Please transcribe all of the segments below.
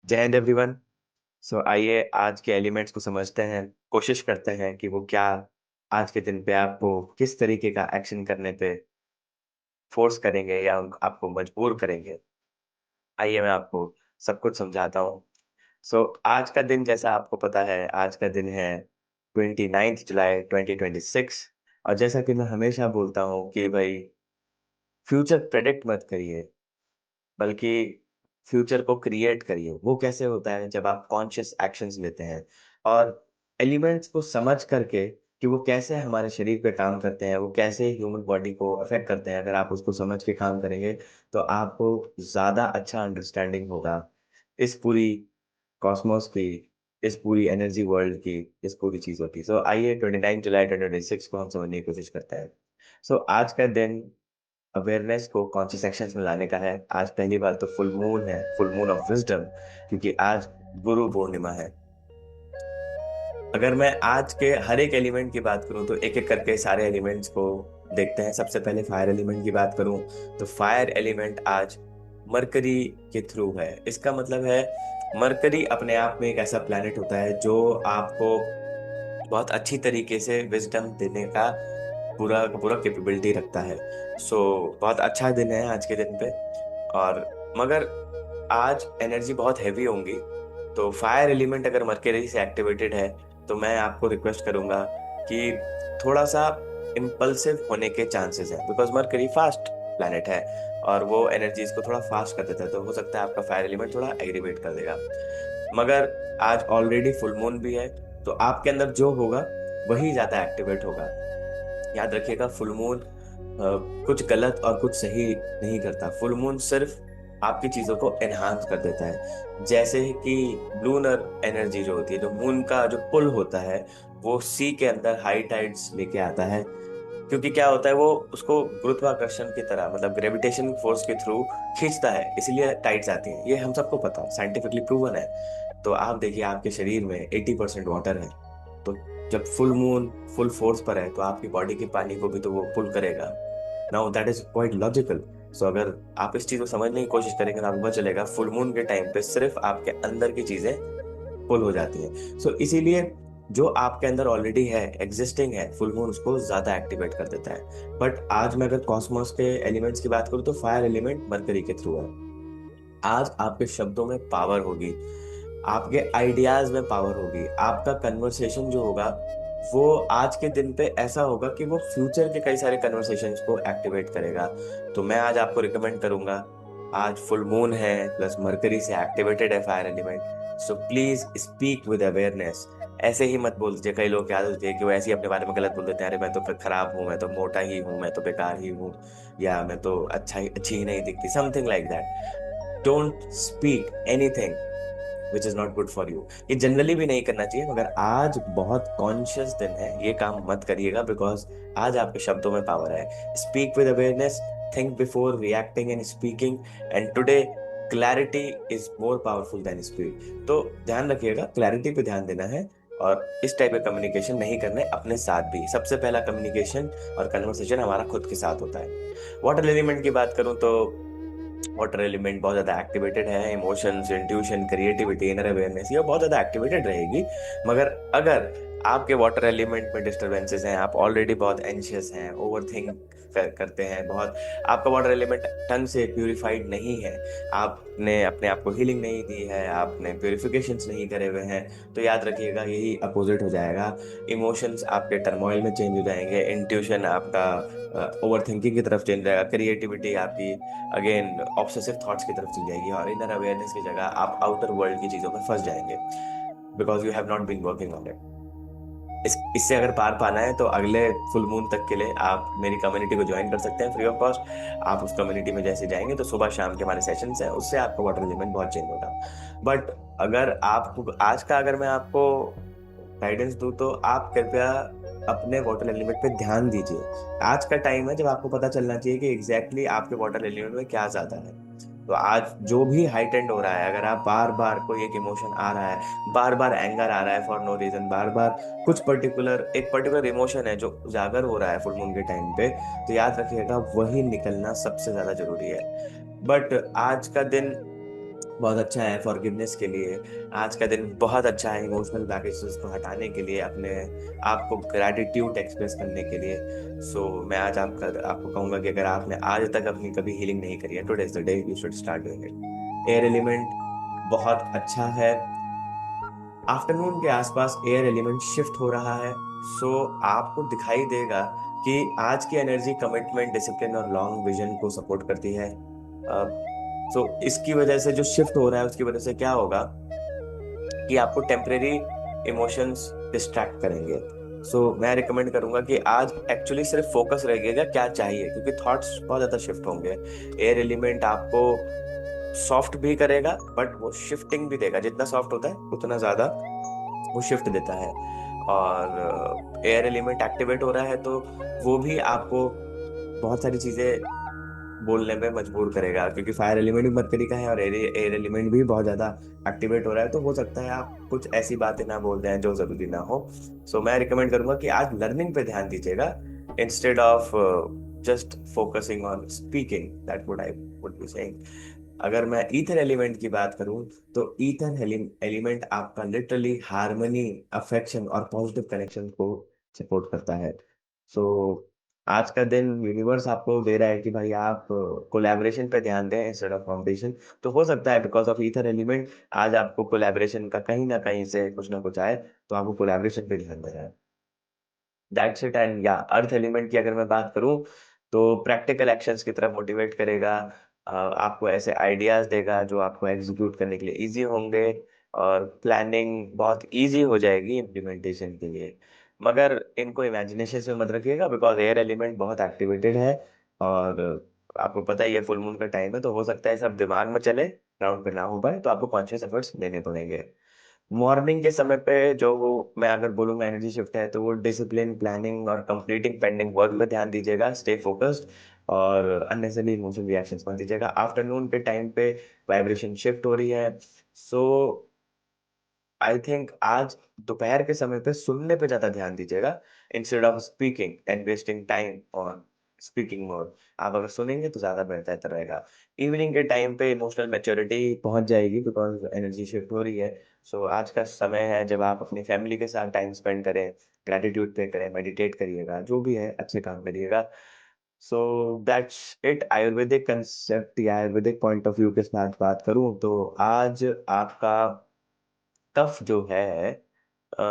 जय हिंद एवरीवन। सो आइए आज के एलिमेंट्स को समझते हैं। कोशिश करते हैं कि वो क्या आज के दिन पे आपको किस तरीके का एक्शन करने पे फोर्स करेंगे या आपको मजबूर करेंगे। आइए मैं आपको सब कुछ समझाता हूँ। सो आज का दिन जैसा आपको पता है, आज का दिन है 29 जुलाई 2026। और जैसा कि मैं हमेशा बोलता हूँ कि भाई फ्यूचर प्रेडिक्ट मत करिए, बल्कि फ्यूचर को क्रिएट करिए। वो कैसे होता है जब आप कॉन्शियस एक्शंस लेते हैं और एलिमेंट्स को समझ करके कि वो कैसे हमारे शरीर पे काम करते हैं, वो कैसे ह्यूमन बॉडी को अफेक्ट करते हैं। अगर आप उसको समझ के काम करेंगे तो आपको ज़्यादा अच्छा अंडरस्टैंडिंग होगा इस पूरी कॉस्मोस की, इस पूरी एनर्जी वर्ल्ड की, इस पूरी चीज़ों की। सो आइए 29 जुलाई 2026 को हम समझने की कोशिश करते हैं। सो आज का दिन अवेयरनेस को कॉन्शियस एक्शंस में लाने का है। आज पहली बात तो फुल मून है, फुल मून ऑफ विज़डम, क्योंकि आज गुरु पूर्णिमा है। अगर मैं आज के हर एक एलिमेंट की बात करूं तो एक-एक करके सारे एलिमेंट्स को देखते हैं। सबसे पहले फायर एलिमेंट की बात करूं तो फायर एलिमेंट आज मरकरी के थ्रू है। इसका मतलब है मरकरी अपने आप में एक ऐसा प्लैनेट होता है जो आपको बहुत अच्छी तरीके से विज़डम देने का पूरा का पूरा कैपेबिलिटी रखता है। सो बहुत अच्छा दिन है आज के दिन पे। और मगर आज एनर्जी बहुत हैवी होंगी, तो फायर एलिमेंट अगर मरकरी से एक्टिवेटेड है तो मैं आपको रिक्वेस्ट करूंगा कि थोड़ा सा इम्पल्सिव होने के चांसेस हैं, बिकॉज मरकरी फास्ट प्लैनेट है और वो एनर्जीज को थोड़ा फास्ट कर देता है। तो हो सकता है आपका फायर एलिमेंट थोड़ा एग्रीवेट कर देगा। मगर आज ऑलरेडी फुल मून भी है, तो आपके अंदर जो होगा वही ज्यादा एक्टिवेट होगा। याद रखिएगा, फुल मून कुछ गलत और कुछ सही नहीं करता। फुल मून सिर्फ आपकी चीजों को एनहांस कर देता है। जैसे कि लूनर एनर्जी जो होती है, जो मून का जो पुल होता है, वो सी के अंदर हाई टाइड्स लेके आता है। क्योंकि क्या होता है, वो उसको गुरुत्वाकर्षण की तरह, मतलब ग्रेविटेशन फोर्स के थ्रू खींचता है, इसलिए टाइड्स आती हैं। ये हम सबको पता है, साइंटिफिकली प्रूवन है। तो आप देखिए, आपके शरीर में 80% वाटर है। तो जब फुल मून फुल फोर्स पर है तो आपकी बॉडी के पानी को भी तो वो पुल करेगा। Now that is quite logical. So अगर आप इस चीज को समझने की कोशिश करेंगे तो आपको पता चलेगा फुल मून के टाइम पे सिर्फ आपके अंदर की चीजें पुल हो जाती हैं। सो इसीलिए जो आपके अंदर ऑलरेडी है, एग्जिस्टिंग है, फुल मून उसको ज्यादा एक्टिवेट कर देता है। बट आज मैं अगर कॉस्मोस के एलिमेंट्स की बात करूं तो फायर एलिमेंट मरकरी के थ्रू है। आज आपके शब्दों में पावर होगी, आपके आइडियाज में पावर होगी। आपका कन्वर्सेशन जो होगा वो आज के दिन पे ऐसा होगा कि वो फ्यूचर के कई सारे कन्वर्सेशंस को एक्टिवेट करेगा। तो मैं आज आपको रिकमेंड करूंगा, आज फुल मून है प्लस मरकरी से एक्टिवेटेड है fire element. So please speak with awareness. ऐसे ही मत बोल दीजिए। कई लोग क्या होते हैं कि वो ऐसे ही अपने बारे में गलत बोल देते हैं, अरे मैं तो खराब हूँ, मैं तो मोटा ही हूँ, मैं तो बेकार ही हूँ, या मैं तो अच्छी ही नहीं दिखती, something like that. Don't speak anything which is not good for you. ये जनरली भी नहीं करना चाहिए, मगर आज बहुत कॉन्शियस दिन है, ये काम मत करिएगा, बिकॉज आज आपके शब्दों में पावर है। Speak with awareness, think before reacting and speaking, and today clarity is more powerful than speed. तो ध्यान रखिएगा, क्लैरिटी पे ध्यान देना है और इस टाइप के कम्युनिकेशन नहीं करने अपने साथ भी। सबसे पहला कम्युनिकेशन और कन्वर्सेशन हमारा खुद के साथ होता है। वाटर एलिमेंट की बात करूं तो वाटर एलिमेंट बहुत ज्यादा एक्टिवेटेड है। Emotions, intuition, creativity, inner awareness, ये बहुत ज्यादा एक्टिवेटेड रहेगी। मगर अगर आपके वाटर एलिमेंट में डिस्टरबेंसेस हैं, आप ऑलरेडी बहुत एंशियस हैं, ओवर थिंक करते हैं बहुत, आपका वाटर एलिमेंट ढंग से प्यूरिफाइड नहीं है, आपने अपने आप को हीलिंग नहीं दी है, आपने प्यूरिफिकेशंस नहीं करे हुए हैं, तो याद रखिएगा यही अपोजिट हो जाएगा। इमोशंस आपके टर्मोइल में चेंज हो जाएंगे, इंट्यूशन आपका ओवर थिंकिंग की तरफ चेंज जाएगा, क्रिएटिविटी आपकी अगेन ऑब्सेसिव थॉट्स की तरफ चली जाएगी, और इनर अवेयरनेस की जगह आप आउटर वर्ल्ड की चीजों में फंस जाएंगे, because you have not been working on it. इससे अगर पार पाना है तो अगले फुल मून तक के लिए आप मेरी कम्युनिटी को ज्वाइन कर सकते हैं फ्री ऑफ कॉस्ट। आप उस कम्युनिटी में जैसे जाएंगे तो सुबह शाम के हमारे सेशंस हैं, उससे आपका वाटर एलिमेंट बहुत चेंज होगा। बट अगर आप आज का, अगर मैं आपको गाइडेंस दूं तो आप कृपया अपने वाटर एलिमेंट पे ध्यान दीजिए। आज का टाइम है जब आपको पता चलना चाहिए कि एग्जैक्टली आपके वाटर एलिमेंट में क्या ज्यादा है। तो आज जो भी हाइटेंड हो रहा है, अगर आप बार बार कोई एक इमोशन आ रहा है, बार बार एंगर आ रहा है फॉर नो रीजन, बार बार कुछ पर्टिकुलर इमोशन है जो उजागर हो रहा है फुल मून के टाइम पे, तो याद रखिएगा वही निकलना सबसे ज्यादा जरूरी है। बट आज का दिन बहुत अच्छा है फॉरगिवनेस के लिए। आज का दिन बहुत अच्छा है इमोशनल बैगेजेस को हटाने के लिए, अपने आपको ग्रैटिट्यूड एक्सप्रेस करने के लिए। सो मैं आज आपको कहूंगा कि अगर आपने आज तक अपनी कभी हीलिंग नहीं करी है, today is the day you should start doing it. Air element बहुत अच्छा है। आफ्टरनून के आसपास एयर एलिमेंट शिफ्ट हो रहा है। सो आपको दिखाई देगा कि आज की एनर्जी कमिटमेंट, डिसिप्लिन और लॉन्ग विजन को सपोर्ट करती है। सो इसकी वजह से जो शिफ्ट हो रहा है उसकी वजह से क्या होगा कि आपको टेम्परेरी इमोशंस डिस्ट्रैक्ट करेंगे। मैं रिकमेंड करूंगा कि आज एक्चुअली सिर्फ फोकस रहिएगा क्या चाहिए, क्योंकि थॉट्स बहुत ज्यादा शिफ्ट होंगे। एयर एलिमेंट आपको सॉफ्ट भी करेगा, बट वो शिफ्टिंग भी देगा। जितना सॉफ्ट होता है उतना ज्यादा वो शिफ्ट देता है। और एयर एलिमेंट एक्टिवेट हो रहा है तो वो भी आपको बहुत सारी चीजें बोलने में मजबूर करेगा, क्योंकि फायर एलिमेंट भी मरकरी का है और एयर एलिमेंट भी बहुत ज्यादा एक्टिवेट हो रहा है। तो हो सकता है आप कुछ ऐसी बातें ना बोल रहे हैं जो जरूरी ना हो। मैं रिकमेंड करूंगा कि आज लर्निंग पे ध्यान दीजिएगा, instead of just focusing on speaking, that would I would be saying. अगर मैं ईथर एलिमेंट की बात करूं तो ईथर एलिमेंट आपका लिटरली हार्मनी, अफेक्शन और पॉजिटिव कनेक्शन को सपोर्ट करता है। सो आज का दिन यूनिवर्स आपको दे रहा है कि भाई आप कोलैबोरेशन पे ध्यान दें इंस्टेड ऑफ कॉम्पिटिशन। तो हो सकता है बिकॉज ऑफ ईथर एलिमेंट आज आपको कोलैबोरेशन का कहीं ना कहीं से कुछ ना कुछ आए, तो आपको कोलैबोरेशन पे ध्यान देना है। That's it. एंड या अर्थ एलिमेंट की अगर मैं बात करूं तो प्रैक्टिकल एक्शंस की तरफ मोटिवेट करेगा। आपको ऐसे आइडियाज देगा जो आपको एग्जीक्यूट करने के लिए इजी होंगे, और प्लानिंग बहुत इजी हो जाएगी इम्प्लीमेंटेशन के लिए। मगर इनको इमेजिनेशन से मत रखिएगा, बिकॉज एयर एलिमेंट बहुत एक्टिवेटेड है। और आपको पता ही है फुल मून का टाइम है, तो हो सकता है सब दिमाग में चले, ग्राउंड पे ना हो पाए, तो आपको कॉन्शियस एफर्ट्स लेने पड़ेंगे। मॉर्निंग के समय पे जो वो मैं अगर बोलूँगा एनर्जी शिफ्ट है, तो वो डिसिप्लिन, प्लानिंग और कंप्लीटिंग पेंडिंग वर्क पे ध्यान दीजिएगा, स्टे फोकस्ड, और अननेसेसरी इमोशनल रिएक्शंस मत दीजिएगा। आफ्टरनून के टाइम पे वाइब्रेशन शिफ्ट हो रही है। सो आई थिंक आज दोपहर के समय पे सुनने पे ज्यादा ध्यान दीजिएगा, instead of speaking and wasting time on speaking मोर। आप अगर सुनेंगे तो ज्यादा बेहतर रहेगा। इवनिंग के टाइम पे इमोशनल मैच्योरिटी पहुंच जाएगी, बिकॉज एनर्जी शिफ्ट हो रही है। आज का समय है जब आप अपनी फैमिली के साथ टाइम स्पेंड करें, ग्रेटिट्यूड पे करें, मेडिटेट करिएगा, जो भी है अच्छे काम करिएगा। So that's it. Ayurvedic concept या आयुर्वेदिक पॉइंट ऑफ व्यू के साथ बात करूं तो आज आपका कफ जो है अ,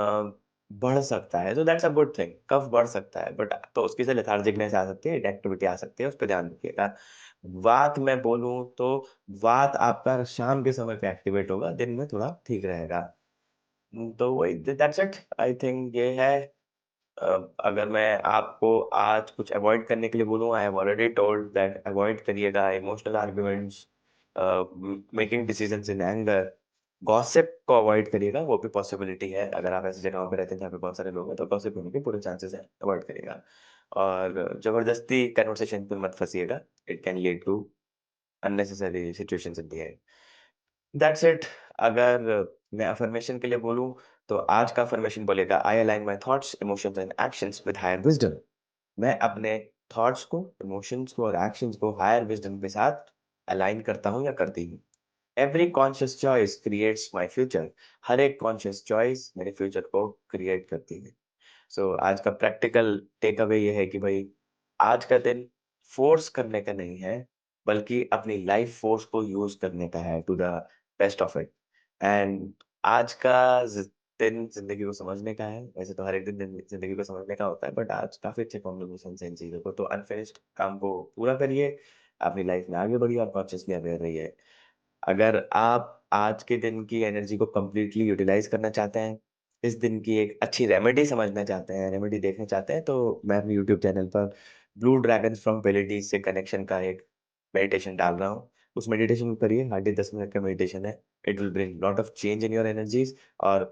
बढ़ सकता है, तो दैट्स अ गुड थिंग। कफ बढ़ सकता है, बट तो उसकी से लेथार्जिकनेस आ सकती है, इनएक्टिविटी आ सकती है, उस पर ध्यान रखिएगा। वात मैं बोलूं तो वात आपका शाम के समय पे एक्टिवेट होगा, दिन में थोड़ा ठीक रहेगा। तो वही, दैट्स इट। आई थिंक ये है। अगर मैं आपको आज कुछ अवॉइड करने के लिए बोलूँ, I have already told that avoid करिएगा emotional arguments, making decisions in anger, gossip को अवॉइड करिएगा, वो भी पॉसिबिलिटी है। अगर आप ऐसी जगहों पे रहते हैं जहाँ पे बहुत सारे लोग हैं, तो गॉसिप होने के पूरे चांसेस हैं, अवॉइड करिएगा। और जबरदस्ती कन्वर्सेशन पे मत फंसिएगा, it can lead to unnecessary situations in the end. That's it. अगर मैं अफर्मेशन के लिए बोलूं तो आज का अफर्मेशन बोलेगा, I align my thoughts, emotions and actions with higher wisdom. मैं अपने थॉट्स को, इमोशंस को और एक्शंस को हायर विजडम के साथ अलाइन करता हूँ या करती हूँ। Every conscious choice creates my future. हर एक कॉन्शियस चॉइस मेरे फ्यूचर को क्रिएट करती है। आज का प्रैक्टिकल टेक अवे ये है कि भाई आज का दिन फोर्स करने का नहीं है, बल्कि अपनी लाइफ फोर्स को यूज करने का है to the best of it. And आज का दिन जिंदगी को समझने का है। वैसे तो हर एक दिन जिंदगी को समझने का होता है, बट आज काफी अच्छे कॉम्बिनेशन है इन चीजों को। तो अनफिनिश्ड काम को पूरा करिए, अपनी लाइफ में आगे बढ़िए और कॉन्शियसली अवेयर रहिए। अगर आप आज के दिन की एनर्जी को कंप्लीटली यूटिलाइज करना चाहते हैं, इस दिन की एक अच्छी रेमेडी समझना चाहते हैं, रेमेडी देखना चाहते हैं, तो मैं अपने यूट्यूब चैनल पर ब्लू ड्रैगन फ्रॉम पेलिडीज से कनेक्शन का एक मेडिटेशन डाल रहा हूँ। उस मेडिटेशन को करिए, हार्डली 10 मिनट का मेडिटेशन है। It will bring lot of change in your energies, और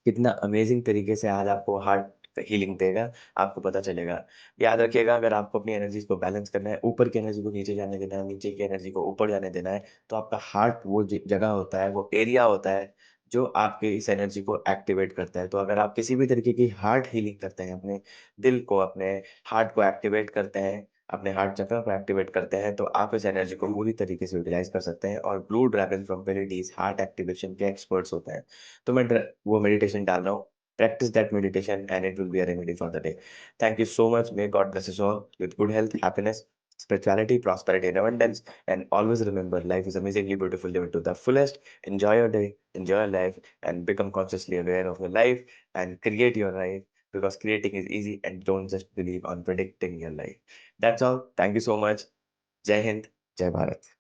कितना अमेजिंग तरीके से आज आपको हार्ट हीलिंग देगा, आपको पता चलेगा। याद रखिएगा, अगर आपको अपनी एनर्जीज को बैलेंस करना है, ऊपर की एनर्जी को नीचे जाने देना है, नीचे की एनर्जी को ऊपर जाने देना है, तो आपका हार्ट वो जगह होता है, वो एरिया होता है जो आपके इस एनर्जी को एक्टिवेट करता है। तो अगर आप किसी भी तरीके की हार्ट हीलिंग करते हैं, अपने दिल को, अपने हार्ट को एक्टिवेट करते हैं, अपने हार्ट चक्र को एक्टिवेट करते हैं, तो आप इस एनर्जी को पूरी तरीके से यूटिलाइज़ कर सकते हैं और blue dragon probabilities heart activation के एक्सपर्ट्स होते हैं। तो मैं वो मेडिटेशन डाल रहा हूँ। Practice that meditation and it will be a remedy for the day. Thank you so much. May God bless us all with good health, happiness, spirituality, prosperity, and abundance. And always remember, life is amazingly beautiful. Live it to the fullest. Enjoy your day, enjoy your life, and become consciously aware of your life and create your life, because creating is easy, and don't just believe on predicting your life. That's all. Thank you so much. Jai Hind, Jai Bharat.